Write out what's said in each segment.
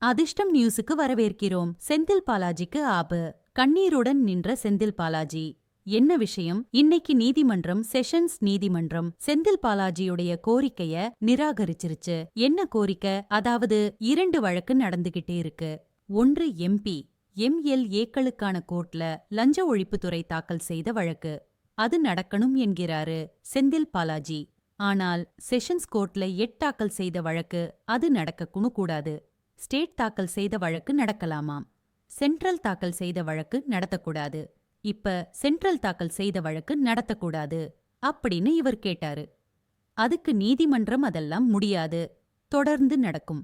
அதிர்ஷ்டம் நியூஸுக்கு வரவேற்கிறோம். செந்தில் பாலாஜிக்கு ஆப்பு. கண்ணீருடன் நின்ற செந்தில் பாலாஜி. என்ன விஷயம்? இன்னைக்கு நீதிமன்றம், செஷன்ஸ் நீதிமன்றம் செந்தில் பாலாஜியுடைய கோரிக்கைய நிராகரிச்சிருச்சு. என்ன கோரிக்கை? அதாவது 2 வழக்கு நடந்துகிட்டே இருக்கு. ஒன்று எம்பி, எம்எல்ஏக்களுக்கான கோர்ட்ல லஞ்ச ஒழிப்புத்துறை தாக்கல் செய்த வழக்கு. அது நடக்கணும் என்கிறாரு செந்தில் பாலாஜி. ஆனால் செஷன்ஸ் கோர்ட்ல தாக்கல் செய்த வழக்கு அது நடக்கக்கூடாது கூடாது. ஸ்டேட் தாக்கல் செய்த வழக்கு நடக்கலாமாம். சென்ட்ரல் தாக்கல் செய்த வழக்கு நடத்தக்கூடாது. இப்ப சென்ட்ரல் தாக்கல் செய்த வழக்கு நடத்தக்கூடாது அப்படின்னு இவர் கேட்டாரு. அதுக்கு நீதிமன்றம் அதெல்லாம் முடியாது, தொடர்ந்து நடக்கும்.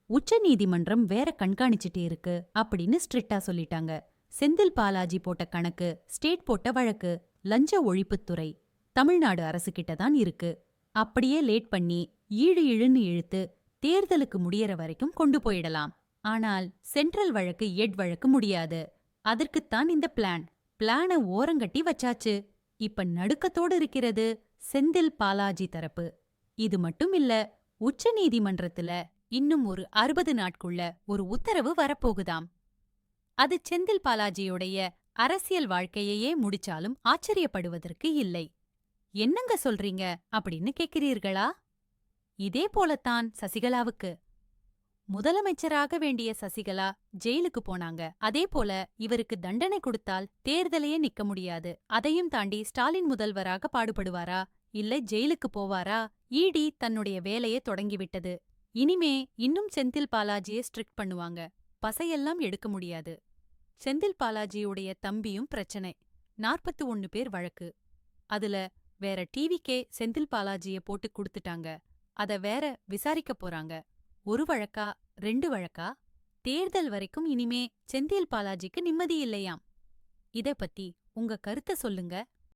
உச்ச நீதிமன்றம் வேற கண்காணிச்சுட்டே இருக்கு அப்படின்னு ஸ்ட்ரிக்டா சொல்லிட்டாங்க. செந்தில் பாலாஜி போட்ட கணக்கு, ஸ்டேட் போட்ட வழக்கு, லஞ்ச ஒழிப்புத்துறை தமிழ்நாடு அரசுகிட்ட தான் இருக்கு. அப்படியே லேட் பண்ணி இழுன்னு இழுத்து தேர்தலுக்கு முடியற வரைக்கும் கொண்டு போயிடலாம். ஆனால் சென்ட்ரல் வழக்கு, வழக்கு முடியாது. அதற்குத்தான் இந்த பிளான ஓரங்கட்டி வச்சாச்சு. இப்ப நடுக்கத்தோடு இருக்கிறது செந்தில் பாலாஜி தரப்பு. இது மட்டும் இல்ல, உச்ச நீதிமன்றத்துல இன்னும் ஒரு 60 நாட்குள்ள ஒரு உத்தரவு வரப்போகுதாம். அது செந்தில் பாலாஜியுடைய அரசியல் வாழ்க்கையையே முடிச்சாலும் ஆச்சரியப்படுவதற்கு இல்லை. என்னங்க சொல்றீங்க அப்படின்னு கேட்கிறீர்களா? இதே போலத்தான் சசிகலாவுக்கு. முதலமைச்சராக வேண்டிய சசிகலா ஜெயிலுக்கு போனாங்க. அதே போல இவருக்கு தண்டனை கொடுத்தால் தேர்தலையே நிக்க முடியாது. அதையும் தாண்டி ஸ்டாலின் முதல்வராக பாடுபடுவாரா, இல்ல ஜெயிலுக்கு போவாரா? இடி தன்னுடைய வேலையை தொடங்கிவிட்டது. இனிமே இன்னும் செந்தில் பாலாஜியை ஸ்ட்ரிக்ட் பண்ணுவாங்க. பசையெல்லாம் எடுக்க முடியாது. செந்தில் பாலாஜியுடைய தம்பியும் பிரச்சனை. 41 பேர் வழக்கு. அதுல வேற டிவிக்கே செந்தில் பாலாஜிய போட்டு குடுத்துட்டாங்க. அத வேற விசாரிக்க போறாங்க. 1 வழக்கா 2 வழக்கா? தேர்தல் வரைக்கும் இனிமே செந்தில் பாலாஜிக்கு நிம்மதி இல்லையாம். இத பத்தி உங்க கருத்த சொல்லுங்க.